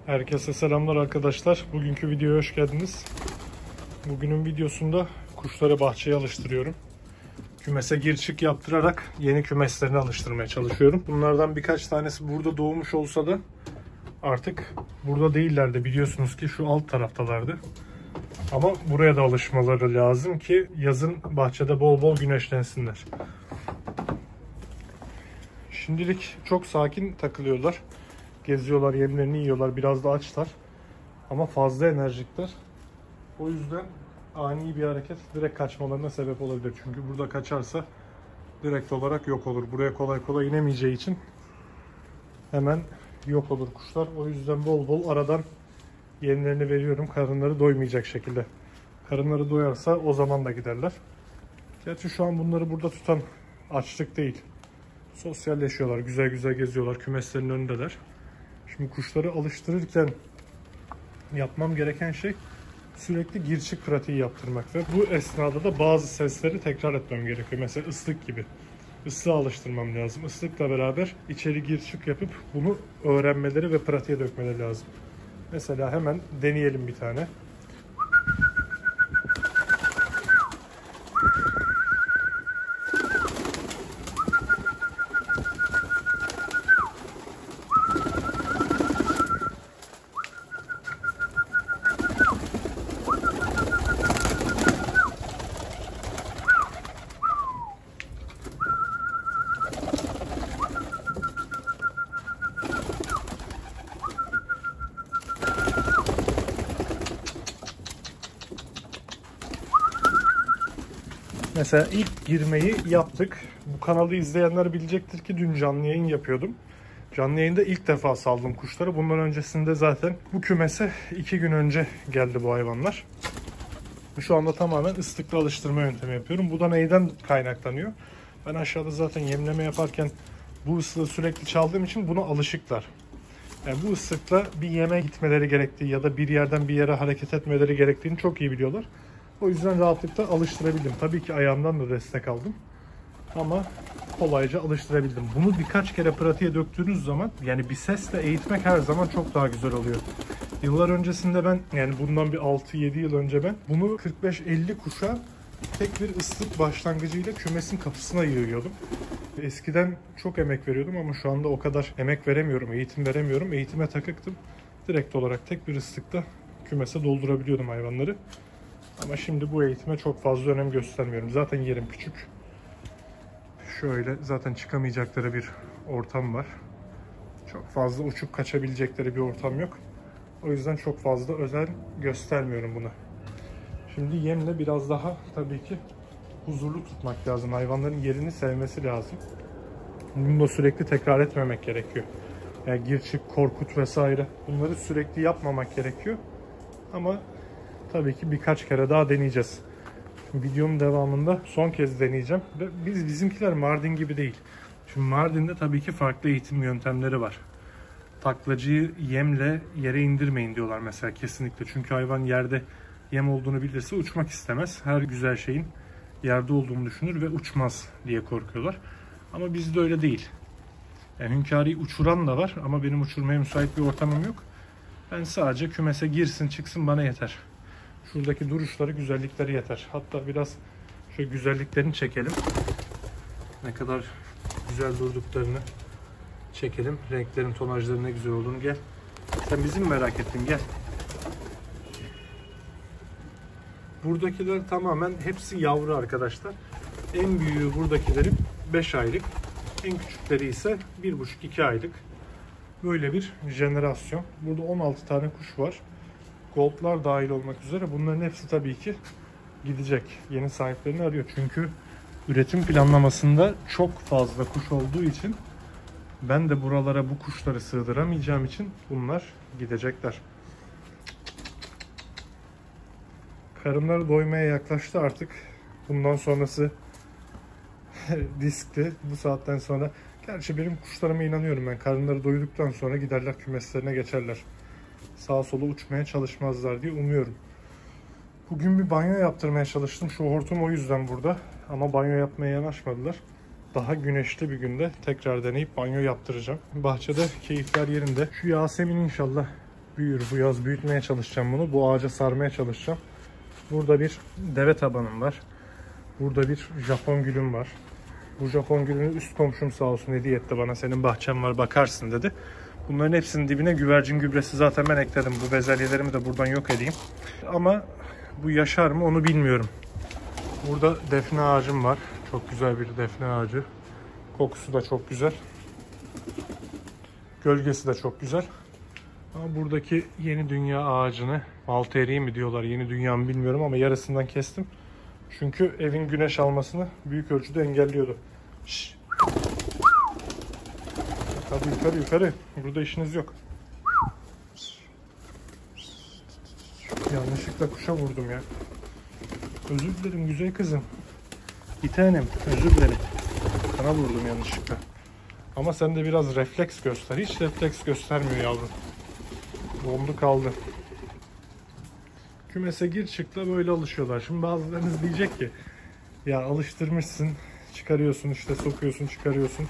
Herkese selamlar arkadaşlar. Bugünkü videoya hoş geldiniz. Bugünün videosunda kuşları bahçeye alıştırıyorum. Kümese gir çık yaptırarak yeni kümeslerini alıştırmaya çalışıyorum. Bunlardan birkaç tanesi burada doğmuş olsa da artık burada değillerdi. Biliyorsunuz ki şu alt taraftalardı. Ama buraya da alışmaları lazım ki yazın bahçede bol bol güneşlensinler. Şimdilik çok sakin takılıyorlar. Geziyorlar, yemlerini yiyorlar, biraz da açlar. Ama fazla enerjikler. O yüzden ani bir hareket direkt kaçmalarına sebep olabilir. Çünkü burada kaçarsa direkt olarak yok olur. Buraya kolay kolay inemeyeceği için hemen yok olur kuşlar. O yüzden bol bol aradan yemlerini veriyorum. Karınları doymayacak şekilde. Karınları doyarsa o zaman da giderler. Gerçi şu an bunları burada tutan açlık değil. Sosyalleşiyorlar, güzel güzel geziyorlar. Kümeslerin önündeler. Şimdi kuşları alıştırırken yapmam gereken şey sürekli gir çık pratiği yaptırmak ve bu esnada da bazı sesleri tekrar etmem gerekiyor. Mesela ıslık gibi. Islığa alıştırmam lazım. Islıkla beraber içeri gir çık yapıp bunu öğrenmeleri ve pratiğe dökmeleri lazım. Mesela hemen deneyelim bir tane. Mesela ilk girmeyi yaptık. Bu kanalı izleyenler bilecektir ki dün canlı yayın yapıyordum. Canlı yayında ilk defa saldım kuşları. Bundan öncesinde zaten bu kümese 2 gün önce geldi bu hayvanlar. Şu anda tamamen ıslıkla alıştırma yöntemi yapıyorum. Bu da neyden kaynaklanıyor? Ben aşağıda zaten yemleme yaparken bu ıslığı sürekli çaldığım için buna alışıklar. Yani bu ıslıkla bir yeme gitmeleri gerektiği ya da bir yerden bir yere hareket etmeleri gerektiğini çok iyi biliyorlar. O yüzden rahatlıkla alıştırabildim. Tabii ki ayağımdan da destek aldım. Ama kolayca alıştırabildim. Bunu birkaç kere pratiğe döktüğünüz zaman yani bir sesle eğitmek her zaman çok daha güzel oluyor. Yıllar öncesinde ben yani bundan bir 6-7 yıl önce ben bunu 45-50 kuşa tek bir ıslık başlangıcıyla kümesin kapısına yığıyordum. Eskiden çok emek veriyordum ama şu anda o kadar emek veremiyorum, eğitim veremiyorum. Eğitime takıktım. Direkt olarak tek bir ıslıkta kümese doldurabiliyordum hayvanları. Ama şimdi bu eğitime çok fazla önem göstermiyorum. Zaten yerim küçük. Şöyle zaten çıkamayacakları bir ortam var. Çok fazla uçup kaçabilecekleri bir ortam yok. O yüzden çok fazla özen göstermiyorum buna. Şimdi yemle biraz daha tabii ki huzurlu tutmak lazım. Hayvanların yerini sevmesi lazım. Bunu da sürekli tekrar etmemek gerekiyor. Yani gir çık, korkut vesaire. Bunları sürekli yapmamak gerekiyor. Ama tabii ki birkaç kere daha deneyeceğiz. Şimdi videonun devamında son kez deneyeceğim. Ve bizimkiler Mardin gibi değil. Şimdi Mardin'de tabii ki farklı eğitim yöntemleri var. Taklacıyı yemle yere indirmeyin diyorlar mesela kesinlikle. Çünkü hayvan yerde yem olduğunu bilirse uçmak istemez. Her güzel şeyin yerde olduğunu düşünür ve uçmaz diye korkuyorlar. Ama bizde öyle değil. Yani hünkârıyı uçuran da var ama benim uçurmaya müsait bir ortamım yok. Ben sadece kümese girsin çıksın bana yeter. Şuradaki duruşları, güzellikleri yeter. Hatta biraz şöyle güzelliklerini çekelim. Ne kadar güzel durduklarını çekelim. Renklerin, tonajların ne güzel olduğunu. Gel. Sen bizim merak ettin, gel. Buradakiler tamamen hepsi yavru arkadaşlar. En büyüğü buradakilerin 5 aylık. En küçükleri ise 1,5-2 aylık. Böyle bir jenerasyon. Burada 16 tane kuş var. Gold'lar dahil olmak üzere bunların hepsi tabii ki gidecek. Yeni sahiplerini arıyor. Çünkü üretim planlamasında çok fazla kuş olduğu için ben de buralara bu kuşları sığdıramayacağım için bunlar gidecekler. Karınları doymaya yaklaştı artık. Bundan sonrası riskli. Bu saatten sonra. Gerçi benim kuşlarıma inanıyorum ben. Karınları doyduktan sonra giderler kümeslerine geçerler. Sağa sola uçmaya çalışmazlar diye umuyorum. Bugün bir banyo yaptırmaya çalıştım. Şu hortum o yüzden burada. Ama banyo yapmaya yanaşmadılar. Daha güneşli bir günde tekrar deneyip banyo yaptıracağım. Bahçede keyifler yerinde. Şu Yasemin inşallah büyür. Bu yaz büyütmeye çalışacağım bunu. Bu ağaca sarmaya çalışacağım. Burada bir deve tabanım var. Burada bir Japon gülüm var. Bu Japon gülünü üst komşum sağ olsun hediye etti bana. Senin bahçen var bakarsın dedi. Bunların hepsinin dibine güvercin gübresi zaten ben ekledim. Bu bezelyelerimi de buradan yok edeyim. Ama bu yaşar mı onu bilmiyorum. Burada defne ağacım var. Çok güzel bir defne ağacı. Kokusu da çok güzel. Gölgesi de çok güzel. Ama buradaki yeni dünya ağacını, altı eriği mi diyorlar, yeni dünya mı bilmiyorum ama yarısından kestim. Çünkü evin güneş almasını büyük ölçüde engelliyordu. Şşş. Hadi yukarı yukarı. Burada işiniz yok. Yanlışlıkla kuşa vurdum ya. Özür dilerim güzel kızım. Bir tanem özür dilerim. Sana vurdum yanlışlıkla. Ama sen de biraz refleks göster. Hiç refleks göstermiyor yavrum. Dondu kaldı. Kümese gir çıkla böyle alışıyorlar. Şimdi bazılarınız diyecek ki ya alıştırmışsın, çıkarıyorsun işte sokuyorsun çıkarıyorsun.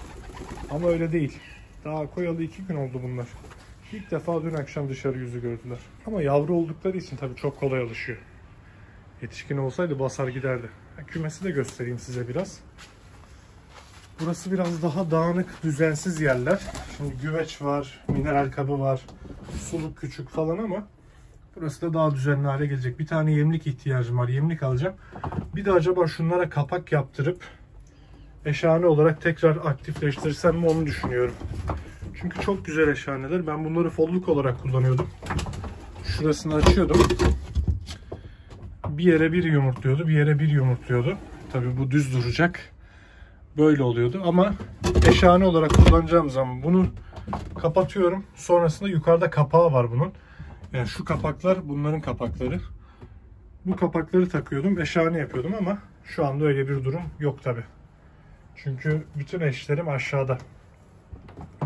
Ama öyle değil. Daha koyalı 2 gün oldu bunlar. İlk defa dün akşam dışarı yüzü gördüler. Ama yavru oldukları için tabii çok kolay alışıyor. Yetişkin olsaydı basar giderdi. Kümesi de göstereyim size biraz. Burası biraz daha dağınık, düzensiz yerler. Şimdi güveç var, mineral kabı var, suluk küçük falan ama burası da daha düzenli hale gelecek. Bir tane yemlik ihtiyacım var, yemlik alacağım. Bir de acaba şunlara kapak yaptırıp eşhane olarak tekrar aktifleştirsem mi onu düşünüyorum. Çünkü çok güzel eşhaneler. Ben bunları folluk olarak kullanıyordum. Şurasını açıyordum. Bir yere bir yumurtluyordu, bir yere bir yumurtluyordu. Tabii bu düz duracak. Böyle oluyordu ama eşhane olarak kullanacağım zaman bunu kapatıyorum. Sonrasında yukarıda kapağı var bunun. Yani şu kapaklar bunların kapakları. Bu kapakları takıyordum, eşhane yapıyordum ama şu anda öyle bir durum yok tabii. Çünkü bütün eşlerim aşağıda.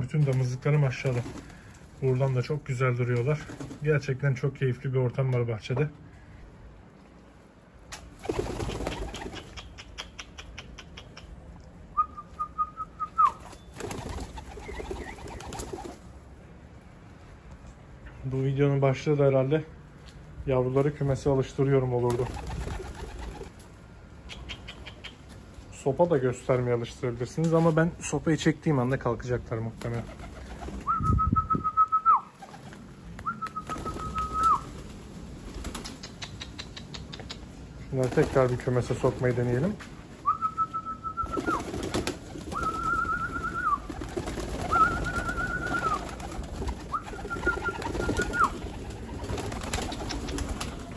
Bütün damızlıklarım aşağıda. Buradan da çok güzel duruyorlar. Gerçekten çok keyifli bir ortam var bahçede. Bu videonun başlığı da herhalde yavruları kümese alıştırıyorum olurdu. Sopa da göstermeye alıştırabilirsiniz ama ben sopayı çektiğim anda kalkacaklar muhtemelen. Şunları tekrar bir kümese sokmayı deneyelim.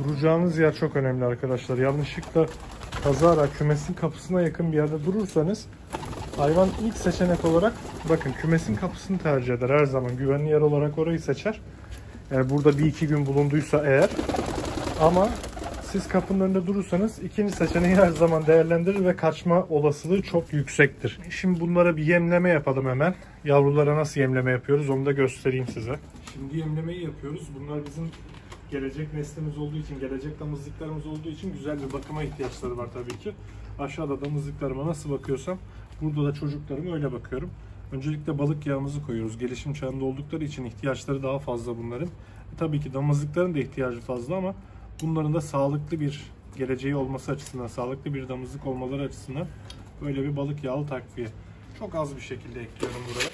Duracağınız yer çok önemli arkadaşlar. Yanlışlıkla kazara kümesin kapısına yakın bir yerde durursanız hayvan ilk seçenek olarak bakın kümesin kapısını tercih eder her zaman. Güvenli yer olarak orayı seçer. Yani burada bir iki gün bulunduysa eğer. Ama siz kapının önünde durursanız ikinci seçeneği her zaman değerlendirir ve kaçma olasılığı çok yüksektir. Şimdi bunlara bir yemleme yapalım hemen. Yavrulara nasıl yemleme yapıyoruz onu da göstereyim size. Şimdi yemlemeyi yapıyoruz. Bunlar bizim gelecek neslimiz olduğu için, gelecek damızlıklarımız olduğu için güzel bir bakıma ihtiyaçları var tabii ki. Aşağıda damızlıklarıma nasıl bakıyorsam burada da çocuklarıma öyle bakıyorum. Öncelikle balık yağımızı koyuyoruz. Gelişim çağında oldukları için ihtiyaçları daha fazla bunların. Tabii ki damızlıkların da ihtiyacı fazla ama bunların da sağlıklı bir geleceği olması açısından, sağlıklı bir damızlık olmaları açısından böyle bir balık yağlı takviye. Çok az bir şekilde ekliyorum buraya.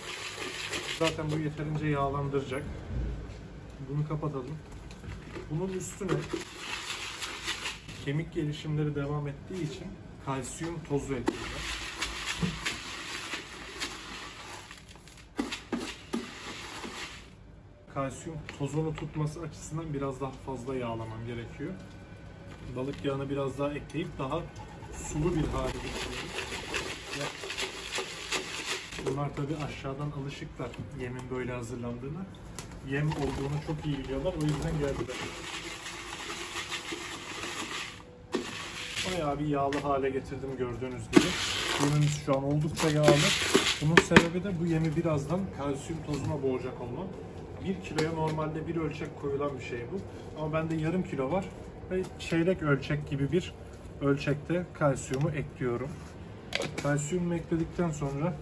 Zaten bu yeterince yağlandıracak. Bunu kapatalım. Bunun üstüne kemik gelişimleri devam ettiği için kalsiyum tozu ekleyeceğim. Kalsiyum tozunu tutması açısından biraz daha fazla yağlamam gerekiyor. Balık yağını biraz daha ekleyip daha sulu bir hale getiriyorum. Bunlar tabi aşağıdan alışıklar yemin böyle hazırlandığına. Yem olduğunu çok iyi biliyorlar. O yüzden geldiler. Bayağı bir yağlı hale getirdim gördüğünüz gibi. Yemimiz şu an oldukça yağlı. Bunun sebebi de bu yemi birazdan kalsiyum tozuna boğacak olmam. 1 kiloya normalde bir ölçek koyulan bir şey bu. Ama bende yarım kilo var. Ve çeyrek ölçek gibi bir ölçekte kalsiyumu ekliyorum. Kalsiyumu ekledikten sonra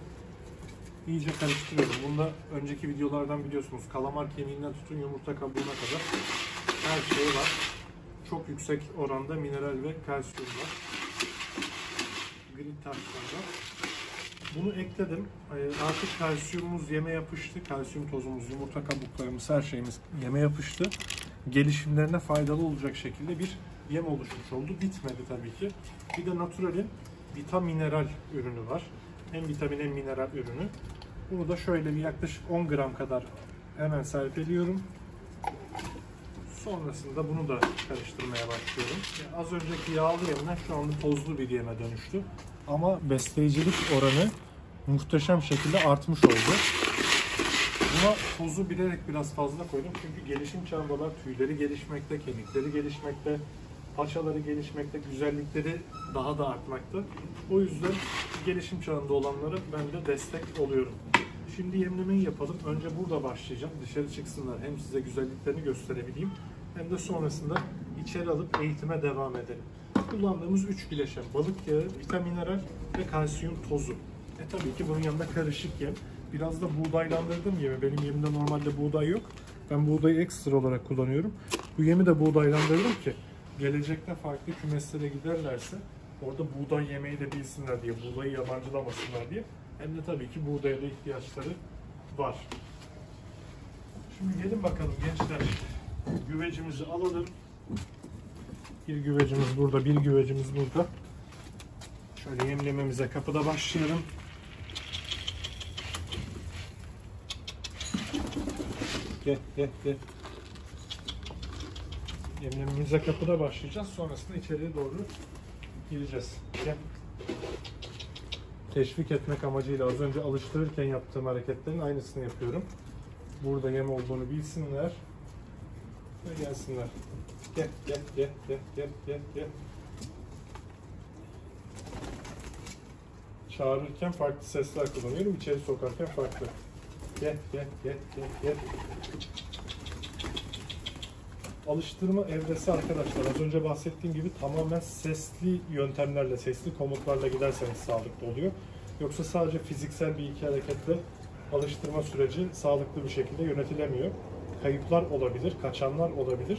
iyice karıştırıyorum. Bunda önceki videolardan biliyorsunuz kalamar kemiğinden tutun yumurta kabuğuna kadar her şey var. Çok yüksek oranda mineral ve kalsiyum var. Grit taşlarda. Bunu ekledim. Artık kalsiyumumuz yeme yapıştı. Kalsiyum tozumuz, yumurta kabuklarımız, her şeyimiz yeme yapıştı. Gelişimlerine faydalı olacak şekilde bir yem oluşmuş oldu. Bitmedi tabii ki. Bir de Natural'in vitamineral ürünü var. Hem vitamin hem mineral ürünü. Bunu da şöyle bir yaklaşık 10 gram kadar hemen serpiliyorum. Sonrasında bunu da karıştırmaya başlıyorum. Az önceki yağlı yemler şu anda tozlu bir yeme dönüştü. Ama besleyicilik oranı muhteşem şekilde artmış oldu. Buna tozu bilerek biraz fazla koydum çünkü gelişim çağındalar, tüyleri gelişmekte, kemikleri gelişmekte, paçaları gelişmekte, güzellikleri daha da artmakta. O yüzden gelişim çağında olanlara ben de destek oluyorum. Şimdi yemlemeyi yapalım. Önce burada başlayacağım. Dışarı çıksınlar. Hem size güzelliklerini gösterebileyim hem de sonrasında içeri alıp eğitime devam edelim. Kullandığımız 3 bileşen: balık yağı, vitamineral ve kalsiyum tozu. Tabii ki bunun yanında karışık yem. Biraz da buğdaylandırdım yemi. Benim yemimde normalde buğday yok. Ben buğdayı ekstra olarak kullanıyorum. Bu yemi de buğdaylandırdım ki gelecekte farklı kümeslere giderlerse orada buğday yemeği de bilsinler diye, buğdayı yabancılamasınlar diye. Hem de tabii ki buğdaya da ihtiyaçları var. Şimdi gelin bakalım gençler. Güvecimizi alalım. Bir güvecimiz burada, bir güvecimiz burada. Şöyle yemlememize kapıda başlayalım. Gel. Yemlememize kapıda başlayacağız. Sonrasında içeriye doğru gireceğiz. Gel. Teşvik etmek amacıyla az önce alıştırırken yaptığım hareketlerin aynısını yapıyorum. Burada yem olduğunu bilsinler ve gelsinler. Gel. Çağırırken farklı sesler kullanıyorum. İçeri sokarken farklı. Gel. Alıştırma evresi arkadaşlar, az önce bahsettiğim gibi tamamen sesli yöntemlerle, sesli komutlarla giderseniz sağlıklı oluyor. Yoksa sadece fiziksel bir iki hareketle alıştırma süreci sağlıklı bir şekilde yönetilemiyor. Kayıplar olabilir, kaçanlar olabilir.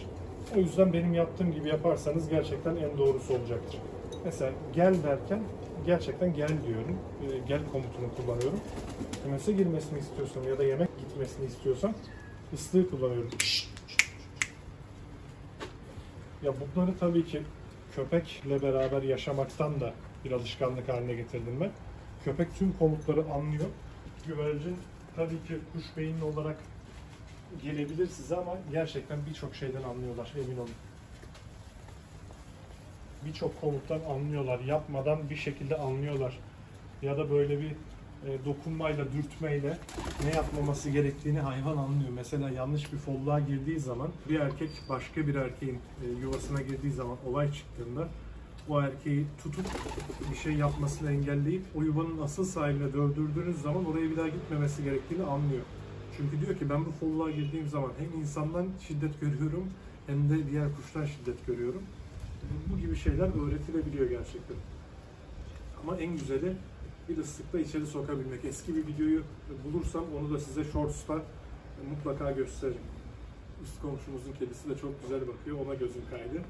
O yüzden benim yaptığım gibi yaparsanız gerçekten en doğrusu olacaktır. Mesela gel derken gerçekten gel diyorum. Gel komutunu kullanıyorum. Kümese girmesini istiyorsam ya da yemek gitmesini istiyorsam ıslığı kullanıyorum. Ya bunları tabii ki köpekle beraber yaşamaktan da bir alışkanlık haline getirdim ben. Köpek tüm komutları anlıyor. Güvercin tabii ki kuş beyinli olarak gelebilir size ama gerçekten birçok şeyden anlıyorlar, emin olun. Birçok komuttan anlıyorlar, yapmadan bir şekilde anlıyorlar. Ya da böyle bir dokunmayla, dürtmeyle ne yapmaması gerektiğini hayvan anlıyor. Mesela yanlış bir folluğa girdiği zaman, bir erkek başka bir erkeğin yuvasına girdiği zaman olay çıktığında o erkeği tutup bir şey yapmasını engelleyip o yuvanın asıl sahibine dövdürdüğünüz zaman oraya bir daha gitmemesi gerektiğini anlıyor. Çünkü diyor ki ben bu folluğa girdiğim zaman hem insandan şiddet görüyorum hem de diğer kuştan şiddet görüyorum. Bu gibi şeyler öğretilebiliyor gerçekten. Ama en güzeli bir ıslıkla içeri sokabilmek. Eski bir videoyu bulursam onu da size Shorts'ta mutlaka gösteririm. Üst komşumuzun kedisi de çok güzel bakıyor. Ona gözüm kaydı.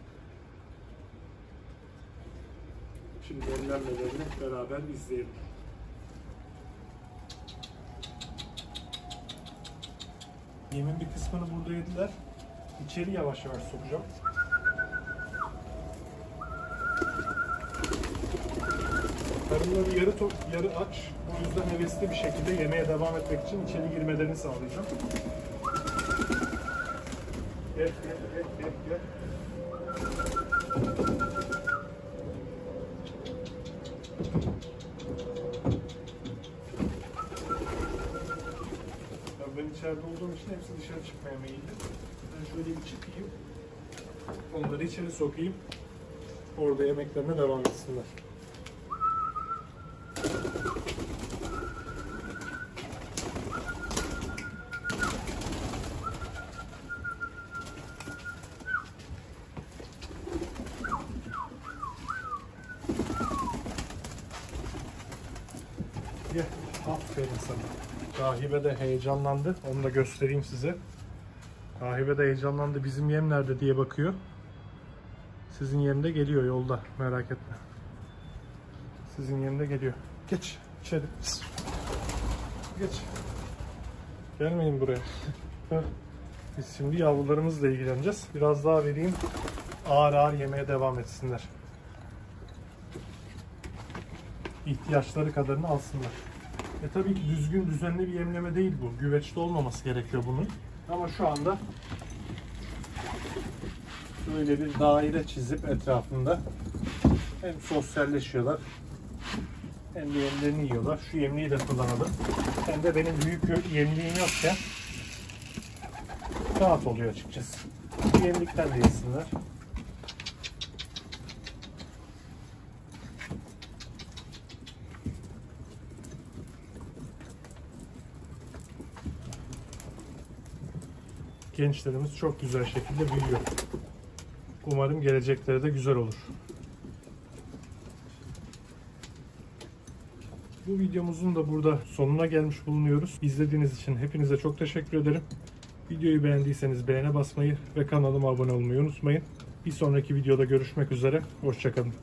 Şimdi yemlenmelerini beraber izleyelim. Yemin bir kısmını burada yediler. İçeri yavaş yavaş sokacağım. Karınları yarı aç. O yüzden hevesli bir şekilde yemeğe devam etmek için içeri girmelerini sağlayacağım. Gel. Ben içeride olduğum için hepsi dışarı çıkmaya meyilli. Ben şöyle bir çıkayım. Onları içeri sokayım. Orada yemeklerine devam etsinler. Gel. Aferin baksana. Rahibe de heyecanlandı. Onu da göstereyim size. Rahibe de heyecanlandı. Bizim yem nerede diye bakıyor. Sizin yem de geliyor yolda. Merak etme. Sizin yem de geliyor. Geç içeri. Geç. Gelmeyin buraya. Biz şimdi yavrularımızla ilgileneceğiz. Biraz daha vereyim. Ağır ağır yemeye devam etsinler. İhtiyaçları kadarını alsınlar. Tabii ki düzgün, düzenli bir yemleme değil bu. Güveçte olmaması gerekiyor bunun. Ama şu anda böyle bir daire çizip etrafında hem sosyalleşiyorlar hem de yemlerini yiyorlar. Şu yemliği de kullanalım. Hem de benim büyük yemliğim yokken rahat oluyor açıkçası. Bu yemlikten de yesinler. Gençlerimiz çok güzel şekilde büyüyor. Umarım gelecekleri de güzel olur. Bu videomuzun da burada sonuna gelmiş bulunuyoruz. İzlediğiniz için hepinize çok teşekkür ederim. Videoyu beğendiyseniz beğene basmayı ve kanalıma abone olmayı unutmayın. Bir sonraki videoda görüşmek üzere. Hoşça kalın.